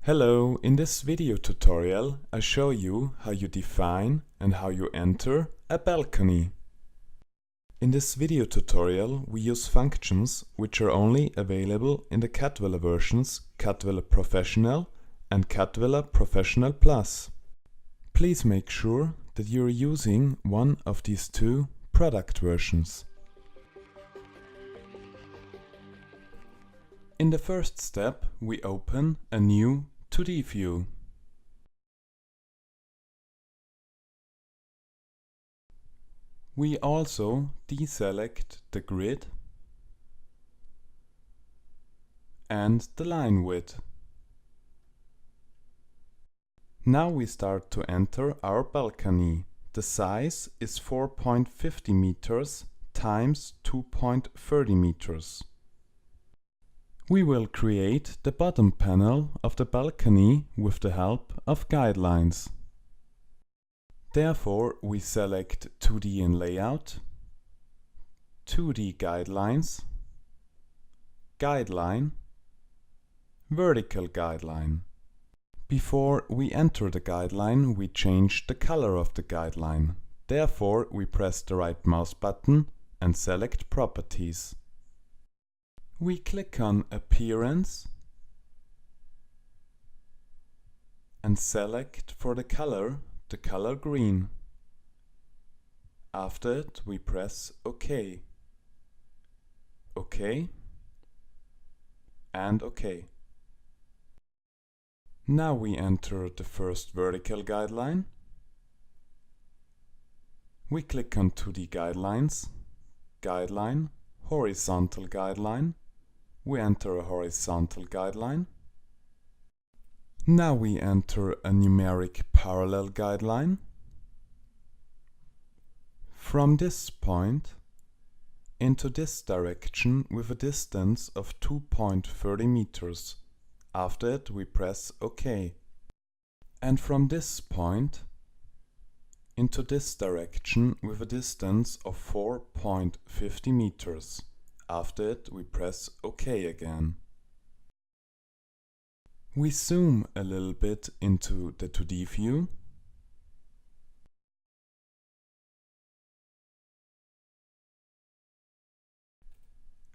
Hello, in this video tutorial I show you how you define and how you enter a balcony. In this video tutorial we use functions which are only available in the Cadvilla versions Cadvilla Professional and Cadvilla Professional Plus. Please make sure that you are using one of these two product versions. In the first step, we open a new 2D view. We also deselect the grid and the line width. Now we start to enter our balcony. The size is 4.50 meters times 2.30 meters. We will create the bottom panel of the balcony with the help of guidelines. Therefore, we select 2D in Layout, 2D Guidelines, Guideline, Vertical Guideline. Before we enter the guideline, we change the color of the guideline. Therefore, we press the right mouse button and select Properties. We click on Appearance and select for the color green. After it, we press OK. OK and OK. Now we enter the first vertical guideline. We click on 2D Guidelines, Guideline, Horizontal Guideline. We enter a horizontal guideline. Now we enter a numeric parallel guideline. From this point into this direction with a distance of 2.30 meters. After it we press OK. And from this point into this direction with a distance of 4.50 meters. After it, we press OK again. We zoom a little bit into the 2D view.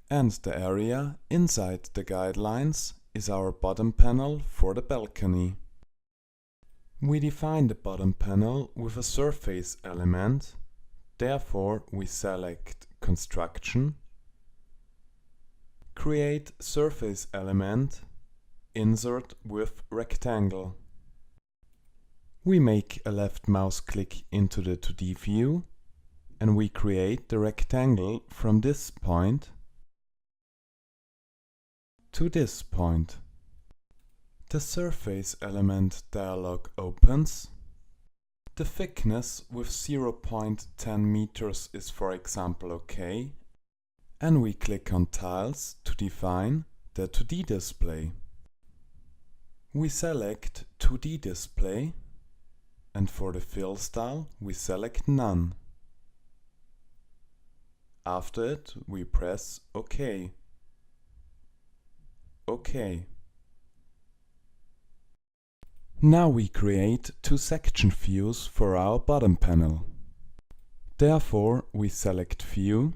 And the area inside the guidelines is our bottom panel for the balcony. We define the bottom panel with a surface element. Therefore, we select Construction, Create Surface Element, Insert with Rectangle. We make a left mouse click into the 2D view and we create the rectangle from this point to this point. The Surface Element dialog opens. The thickness with 0.10 meters is for example OK. And we click on Tiles to define the 2D display. We select 2D display and for the fill style we select None. After it we press OK. OK. Now we create two section views for our bottom panel. Therefore we select View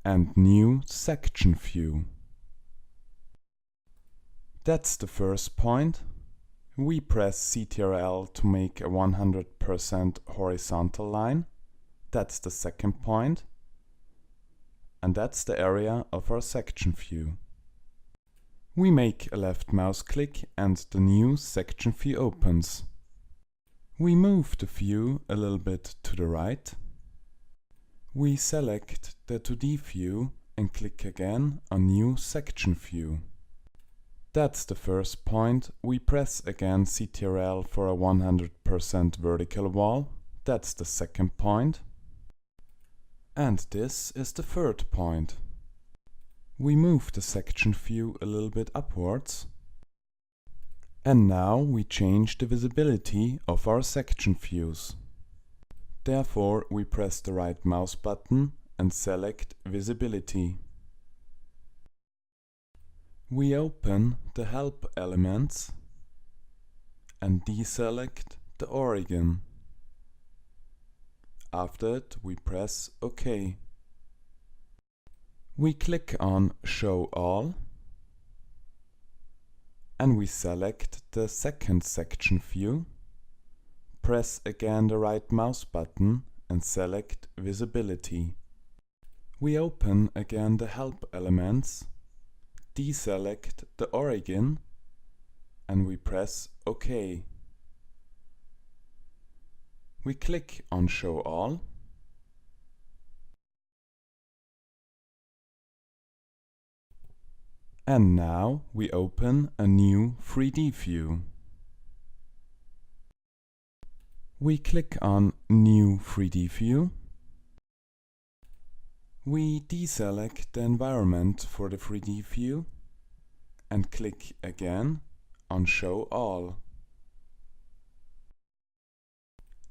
and New Section View. That's the first point. We press Ctrl to make a 100% horizontal line. That's the second point. And that's the area of our section view. We make a left mouse click and the new section view opens. We move the view a little bit to the right. We select the 2D view and click again on New Section View. That's the first point. We press again Ctrl for a 100% vertical wall. That's the second point. And this is the third point. We move the section view a little bit upwards. And now we change the visibility of our section views. Therefore, we press the right mouse button and select Visibility. We open the Help elements and deselect the origin. After it, we press OK. We click on Show All and we select the second section view. Press again the right mouse button and select Visibility. We open again the Help elements, deselect the origin and we press OK. We click on Show All and now we open a new 3D view. We click on New 3D View. We deselect the environment for the 3D view and click again on Show All.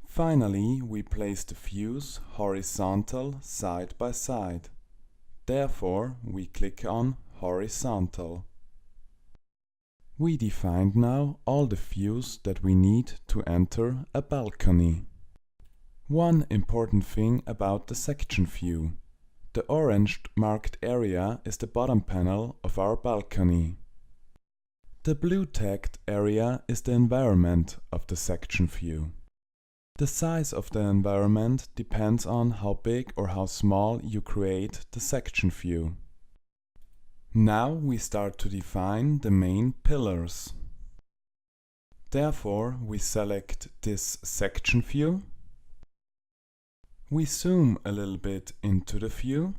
Finally, we place the views horizontal side by side. Therefore, we click on Horizontal. We defined now all the views that we need to enter a balcony. One important thing about the section view. The orange marked area is the bottom panel of our balcony. The blue tagged area is the environment of the section view. The size of the environment depends on how big or how small you create the section view. Now we start to define the main pillars. Therefore, we select this section view. We zoom a little bit into the view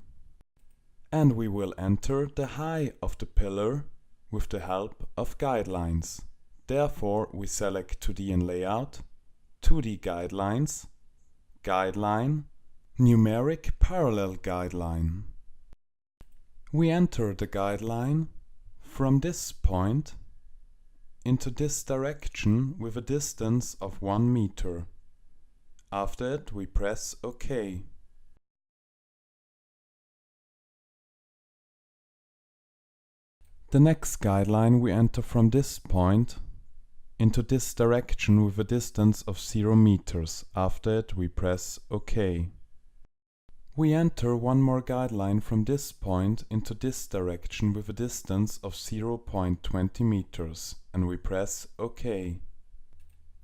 and we will enter the height of the pillar with the help of guidelines. Therefore, we select 2D and Layout, 2D Guidelines, Guideline, Numeric Parallel Guideline. We enter the guideline from this point into this direction with a distance of 1 meter. After it, we press OK. The next guideline we enter from this point into this direction with a distance of 0 meters. After it, we press OK. We enter one more guideline from this point into this direction with a distance of 0.20 meters and we press OK.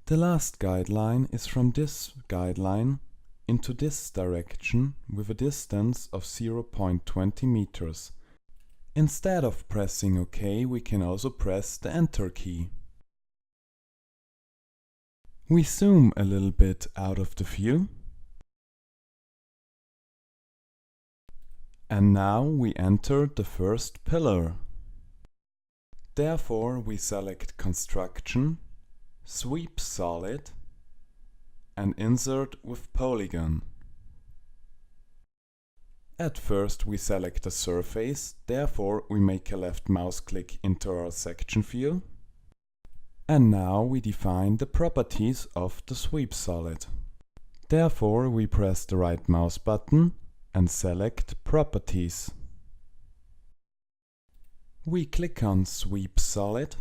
The last guideline is from this guideline into this direction with a distance of 0.20 meters. Instead of pressing OK, we can also press the Enter key. We zoom a little bit out of the view. And now we enter the first pillar. Therefore, we select Construction, Sweep Solid, and Insert with Polygon. At first, we select the surface, therefore we make a left mouse click into our section view. And now we define the properties of the Sweep Solid. Therefore, we press the right mouse button and select Properties. We click on Sweep Solid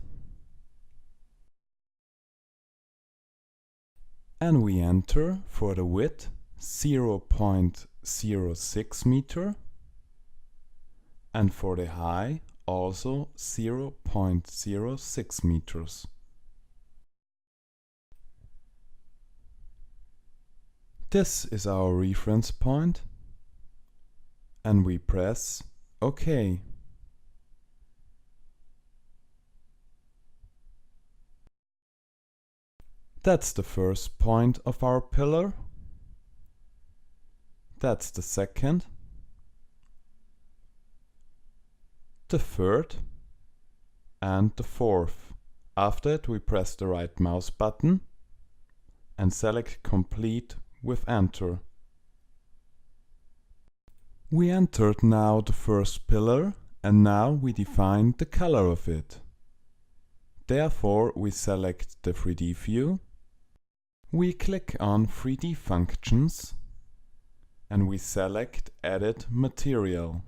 and we enter for the width 0.06 meter and for the height also 0.06 meters. This is our reference point. And we press OK. That's the first point of our pillar. That's the second, the third, and the fourth. After it, we press the right mouse button and select Complete with Enter. We entered now the first pillar and now we define the color of it. Therefore, we select the 3D view. We click on 3D functions and we select Edit Material.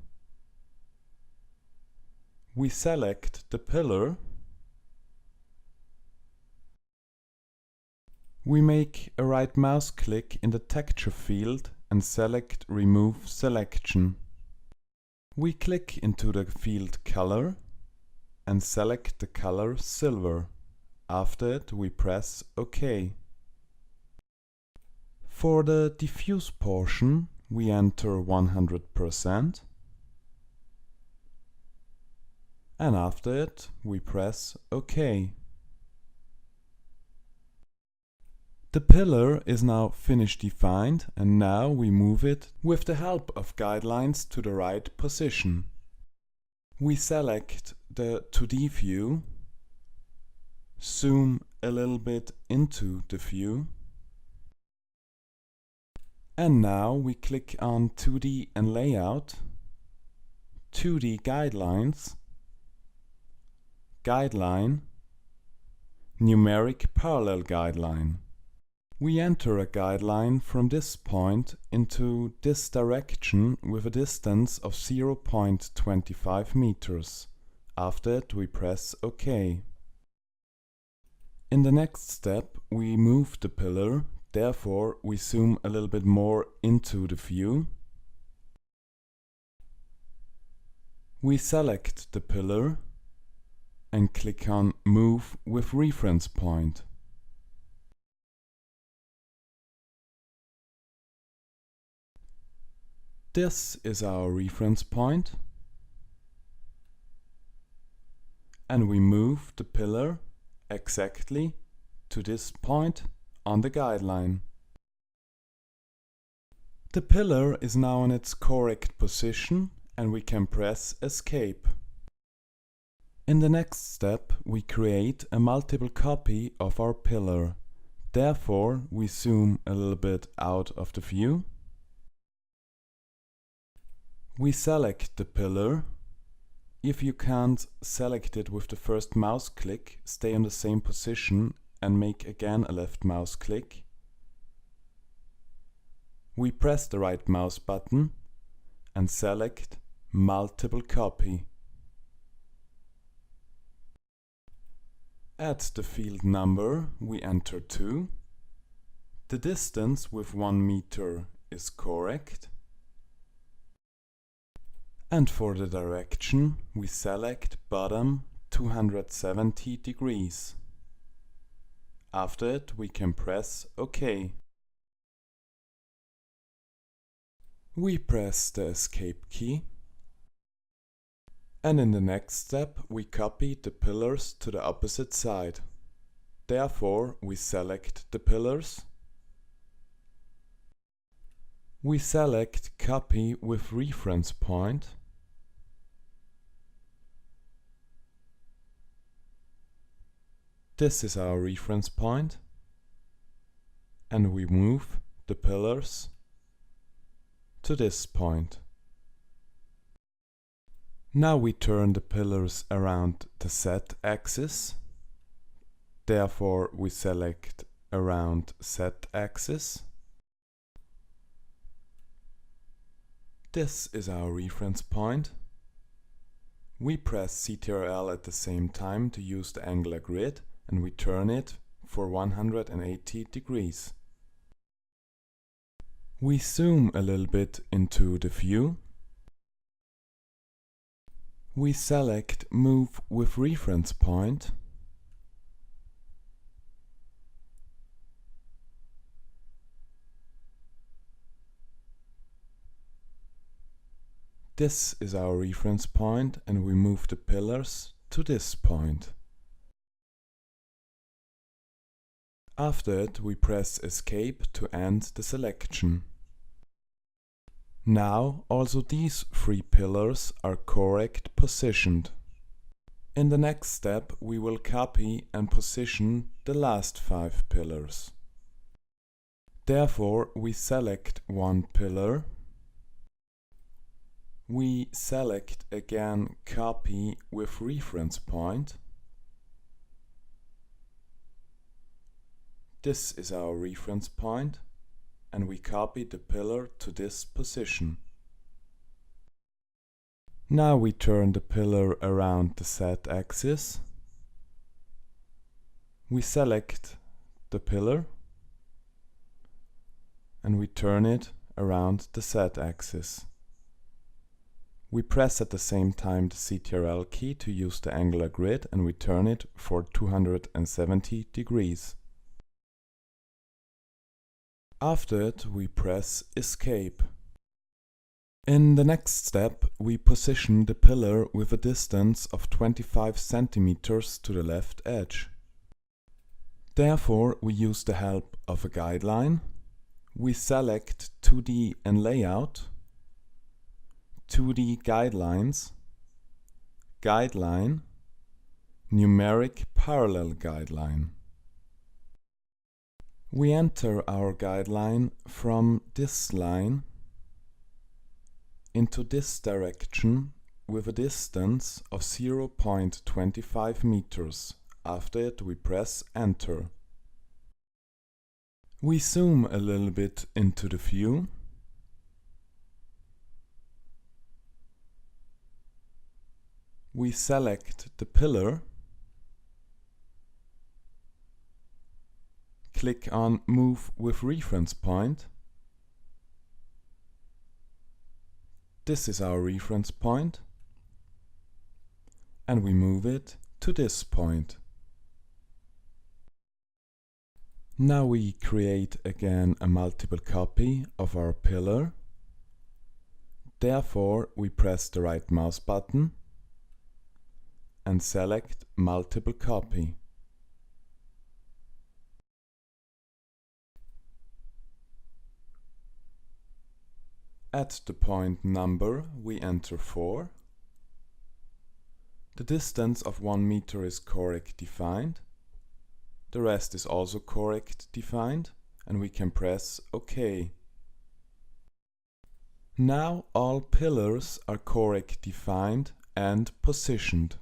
We select the pillar. We make a right mouse click in the texture field and select Remove Selection. We click into the field Color and select the color Silver. After it, we press OK. For the diffuse portion, we enter 100%. And after it, we press OK. The pillar is now finished defined, and now we move it with the help of guidelines to the right position. We select the 2D view, zoom a little bit into the view, and now we click on 2D and Layout, 2D Guidelines, Guideline, Numeric Parallel Guideline. We enter a guideline from this point into this direction with a distance of 0.25 meters. After it, we press OK. In the next step, we move the pillar, therefore we zoom a little bit more into the view. We select the pillar and click on Move with Reference Point. This is our reference point, and we move the pillar exactly to this point on the guideline. The pillar is now in its correct position and we can press Escape. In the next step, we create a multiple copy of our pillar. Therefore, we zoom a little bit out of the view. We select the pillar. If you can't select it with the first mouse click, stay in the same position and make again a left mouse click. We press the right mouse button and select Multiple Copy. At the field number, we enter 2. The distance with 1 meter is correct. And for the direction, we select bottom 270 degrees. After it, we can press OK. We press the Escape key. And in the next step, we copy the pillars to the opposite side. Therefore, we select the pillars. We select Copy with Reference Point. This is our reference point, and we move the pillars to this point. Now we turn the pillars around the Z-axis. Therefore, we select Around Z-axis. This is our reference point. We press Ctrl at the same time to use the angular grid, and we turn it for 180 degrees. We zoom a little bit into the view. We select Move with Reference Point. This is our reference point, and we move the pillars to this point. After it, we press Escape to end the selection. Now also these 3 pillars are correct positioned. In the next step, we will copy and position the last 5 pillars. Therefore, we select one pillar. We select again Copy with Reference Point. This is our reference point, and we copy the pillar to this position. Now we turn the pillar around the Z-axis. We select the pillar and we turn it around the Z-axis. We press at the same time the CTRL key to use the angular grid, and we turn it for 270 degrees. After it, we press Escape. In the next step, we position the pillar with a distance of 25 centimeters to the left edge. Therefore, we use the help of a guideline. We select 2D and Layout, 2D Guidelines, Guideline, Numeric Parallel Guideline. We enter our guideline from this line into this direction with a distance of 0.25 meters. After it, we press Enter. We zoom a little bit into the view. We select the pillar, click on Move with Reference Point. This is our reference point, and we move it to this point. Now we create again a multiple copy of our pillar. Therefore, we press the right mouse button and select Multiple Copy. At the point number, we enter 4. The distance of 1 meter is correct defined. The rest is also correct defined, and we can press OK. Now all pillars are correct defined and positioned.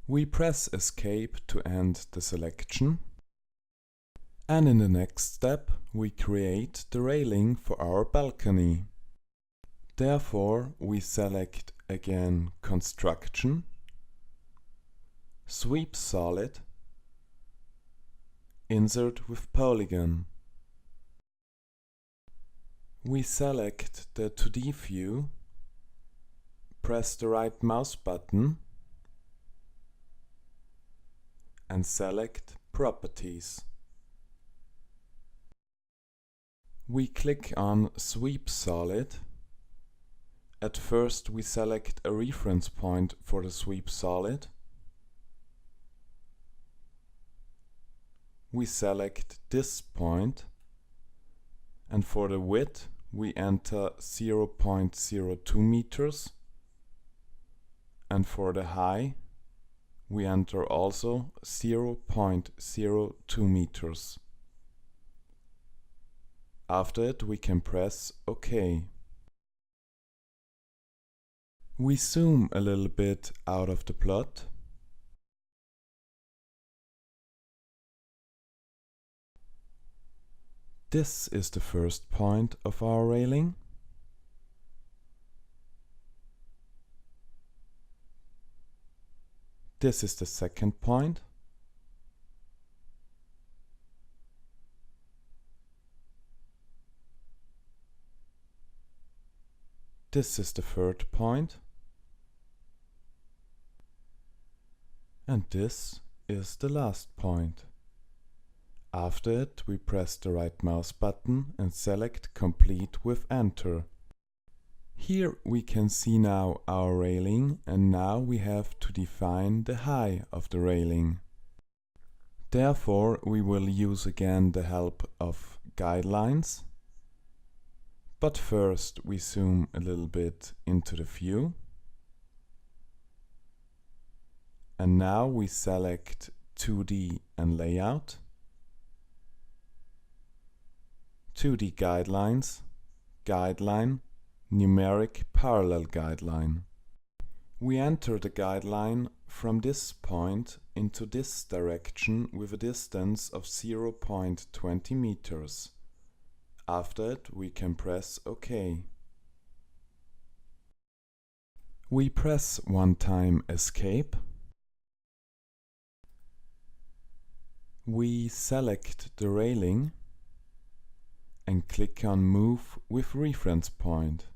We press Escape to end the selection. And in the next step, we create the railing for our balcony. Therefore, we select again Construction, Sweep Solid, Insert with Polygon. We select the 2D view, press the right mouse button, and select Properties. We click on Sweep Solid. At first we select a reference point for the sweep solid. We select this point, and for the width we enter 0.02 meters, and for the height we enter also 0.02 meters. After it, we can press OK. We zoom a little bit out of the plot. This is the first point of our railing. This is the second point. This is the third point. And this is the last point. After it, we press the right mouse button and select Complete with Enter. Here we can see now our railing, and now we have to define the height of the railing. Therefore, we will use again the help of guidelines. But first we zoom a little bit into the view. And now we select 2D and Layout, 2D Guidelines, Guideline, Numeric Parallel Guideline. We enter the guideline from this point into this direction with a distance of 0.20 meters. After it, we can press OK. We press one time Escape. We select the railing and click on Move with Reference Point.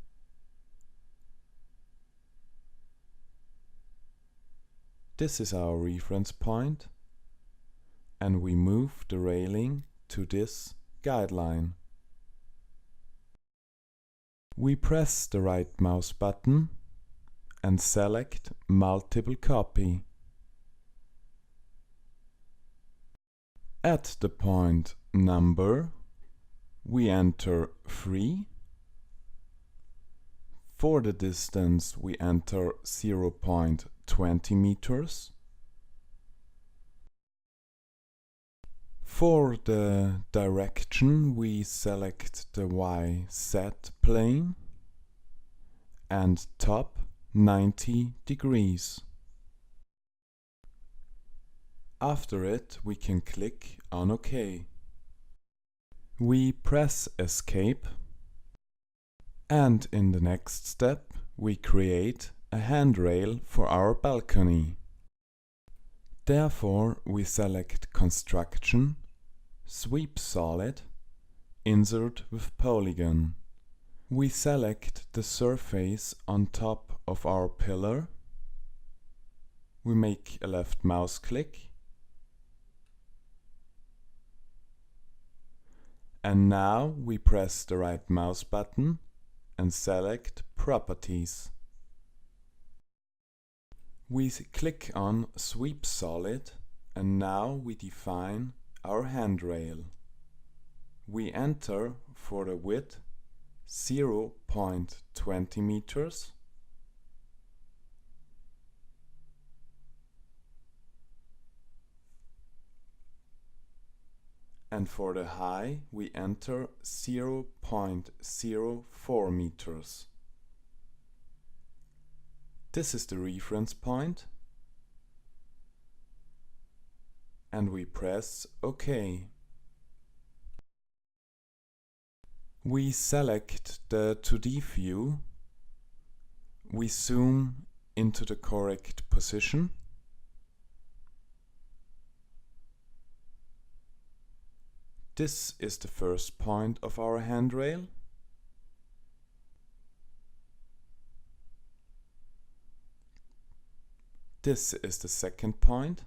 This is our reference point, and we move the railing to this guideline. We press the right mouse button and select Multiple Copy. At the point number, we enter 3. For the distance, we enter 0.20 meters. For the direction, we select the YZ plane and top 90 degrees. After it, we can click on OK. We press Escape, and in the next step, we create a handrail for our balcony. Therefore, we select Construction, Sweep Solid, Insert with Polygon. We select the surface on top of our pillar. We make a left mouse click. And now we press the right mouse button and select Properties. We click on Sweep Solid, and now we define our handrail. We enter for the width 0.20 meters. And for the height, we enter 0.04 meters. This is the reference point, and we press OK. We select the 2D view. We zoom into the correct position. This is the first point of our handrail. This is the second point.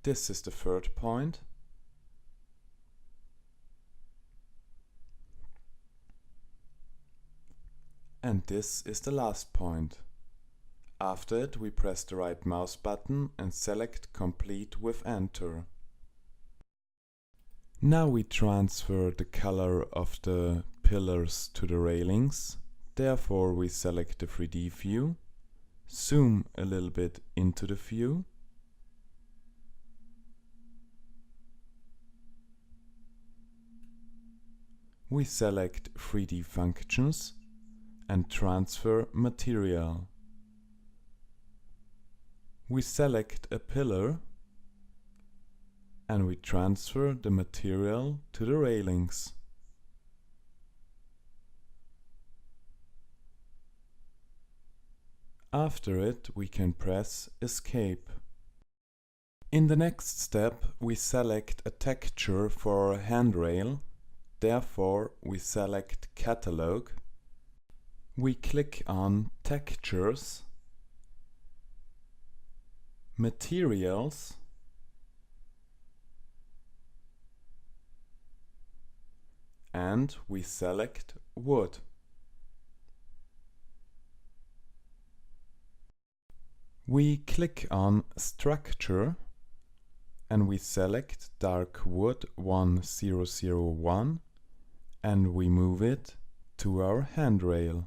This is the third point. And this is the last point. After it, we press the right mouse button and select Complete with Enter. Now we transfer the color of the pillars to the railings. Therefore, we select the 3D view, zoom a little bit into the view, we select 3D functions and transfer material. We select a pillar and we transfer the material to the railings. After it, we can press Escape. In the next step, we select a texture for our handrail. Therefore, we select Catalog. We click on Textures, Materials, and we select Wood. We click on Structure and we select Dark Wood 1001 and we move it to our handrail.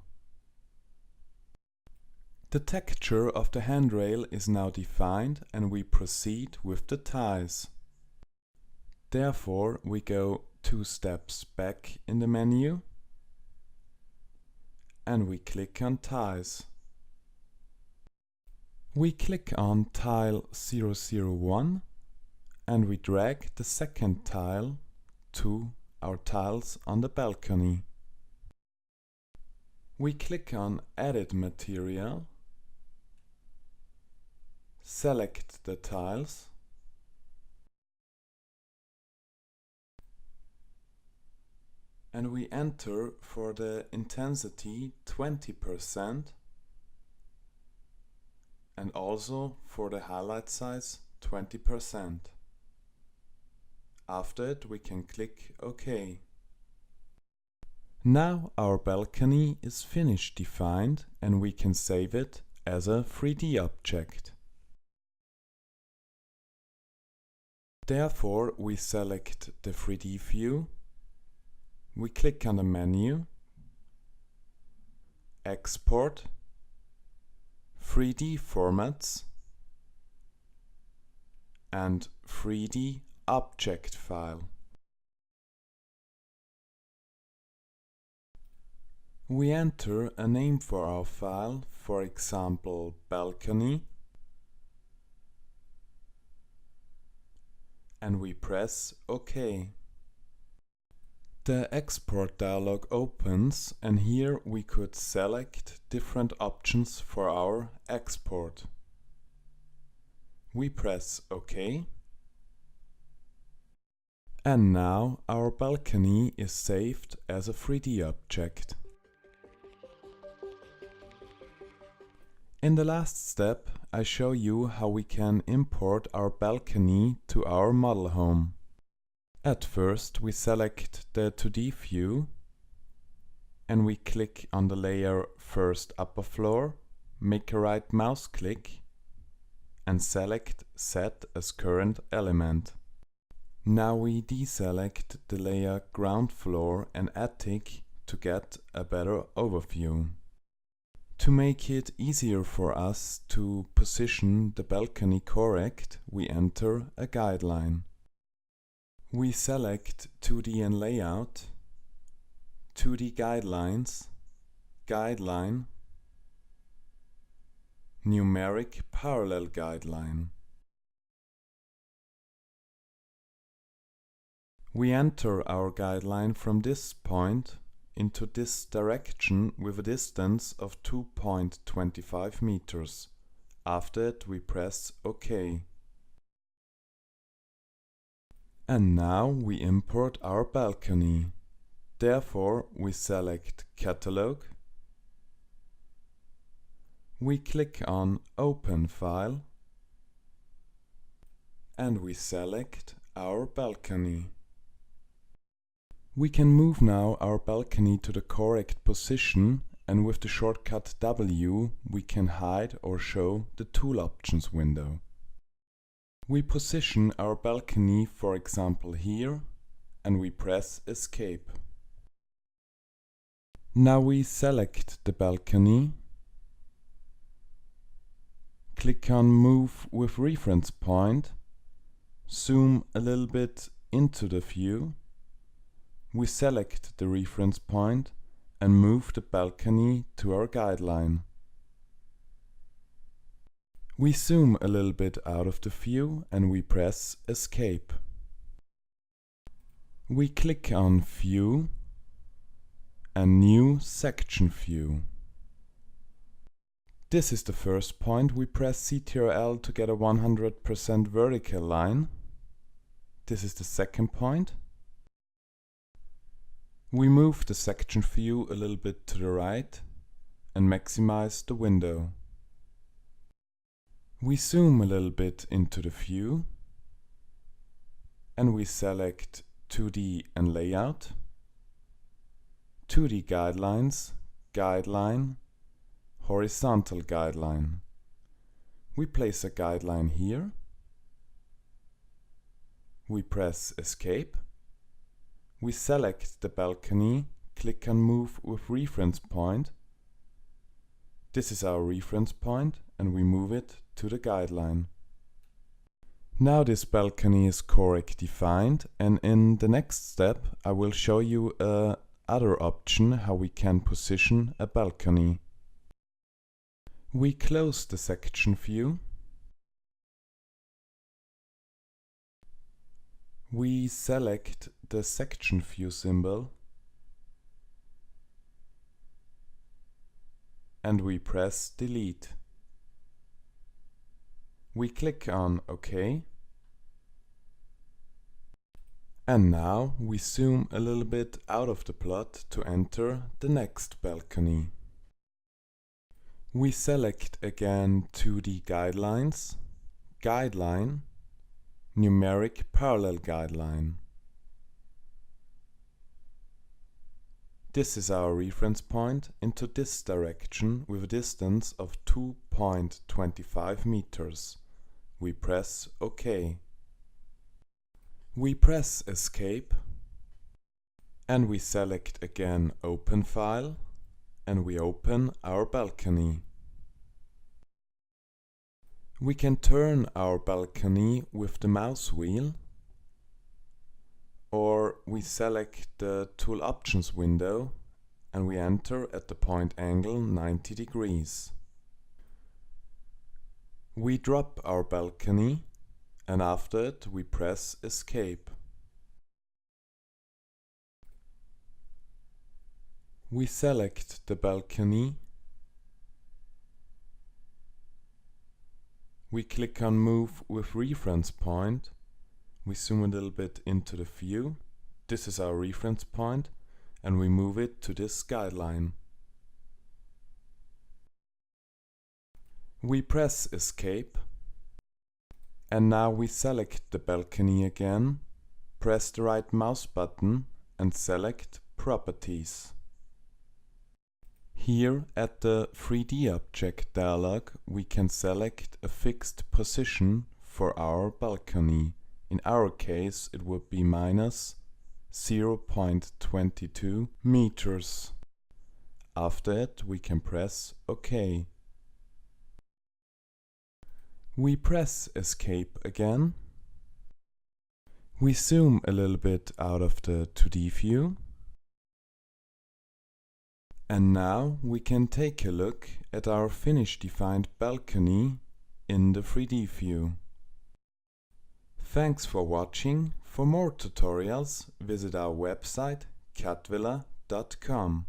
The texture of the handrail is now defined and we proceed with the ties. Therefore, we go 2 steps back in the menu and we click on Tiles. We click on tile 001 and we drag the second tile to our tiles on the balcony. We click on Edit Material, select the tiles, and we enter for the intensity 20% and also for the highlight size 20%. After it we can click OK. Now our balcony is finished defined and we can save it as a 3D object. Therefore we select the 3D view, we click on the menu, Export, 3D Formats and 3D Object File. We enter a name for our file, for example balcony, and we press OK. The export dialog opens and here we could select different options for our export. We press OK. And now our balcony is saved as a 3D object. In the last step, I show you how we can import our balcony to our model home. At first, we select the 2D view and we click on the layer First Upper Floor, make a right mouse click and select Set as Current Element. Now we deselect the layer Ground Floor and Attic to get a better overview. To make it easier for us to position the balcony correct, we enter a guideline. We select 2D and Layout, 2D Guidelines, Guideline, Numeric Parallel Guideline. We enter our guideline from this point into this direction with a distance of 2.25 meters. After it we press OK. And now we import our balcony. Therefore we select Catalog. We click on Open File and we select our balcony. We can move now our balcony to the correct position and with the shortcut W we can hide or show the Tool Options window. We position our balcony, for example here, and we press Escape. Now we select the balcony, click on Move with Reference Point, zoom a little bit into the view. We select the reference point and move the balcony to our guideline. We zoom a little bit out of the view and we press Escape. We click on View and New Section View. This is the first point. We press Ctrl to get a 100% vertical line. This is the second point. We move the section view a little bit to the right and maximize the window. We zoom a little bit into the view and we select 2D and Layout, 2D Guidelines, Guideline, Horizontal Guideline. We place a guideline here. We press Escape. We select the balcony, click on Move with Reference Point. This is our reference point and we move it to the guideline. Now this balcony is correctly defined, and in the next step I will show you another option how we can position a balcony. We close the section view. We select the section view symbol and we press delete. We click on OK. And now we zoom a little bit out of the plot to enter the next balcony. We select again 2D guidelines, guideline, numeric parallel guideline. This is our reference point into this direction with a distance of 2.25 meters. We press OK. We press Escape and we select again Open File and we open our balcony. We can turn our balcony with the mouse wheel, or we select the Tool Options window and we enter at the point angle 90 degrees. We drop our balcony and after it we press Escape. We select the balcony. We click on Move with Reference Point. We zoom a little bit into the view. This is our reference point and we move it to this guideline. We press Escape and now we select the balcony again, press the right mouse button and select Properties. Here at the 3D Object dialog we can select a fixed position for our balcony. In our case it would be minus 0.22 meters. After it we can press OK. We press Escape again. We zoom a little bit out of the 2D view. And now we can take a look at our finished defined balcony in the 3D view. Thanks for watching. For more tutorials, visit our website cadvilla.com.